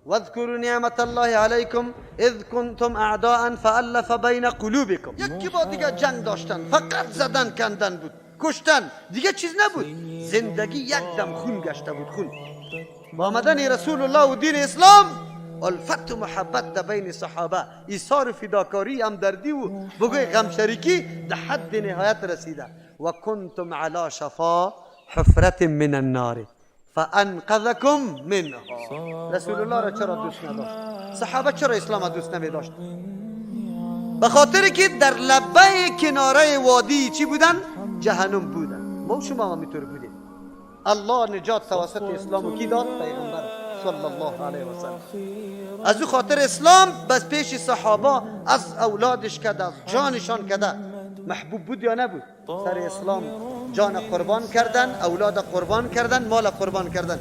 واذكروا نعمة الله عليكم اذ کنتم اعداء فالف بین قلوبکم. یکی با دیگه جنگ داشتن، فقط زدن کندن بود، کشتن، دیگه چیز نبود. زندگی یک دم خون گشته بود، خون. با آمدن رسول الله و دین اسلام الفت و محبت در بین صحابه، ایثار و فداکاری، همدردی و بگوی غم شریکی در حد نهایت رسیده. و کنتم علی شفا حفرت من النار فانقذکم منها. رسول الله را چرا دوست نداشت؟ صحابه چرا اسلام دوست نمی داشت؟ به خاطر که در لبه کناره وادی چی بودن؟ جهنم بودن. ما شما هم میطور بودیم. الله نجات توسط اسلام کی داد؟ پیغمبر صلی الله علیه و سلم. از او خاطر اسلام بس پیش صحابه از اولادش کده، از جانشان کده. محبوب بود یا نبود؟ سر اسلام جان قربان کردن، اولاد قربان کردن، مال قربان کردن.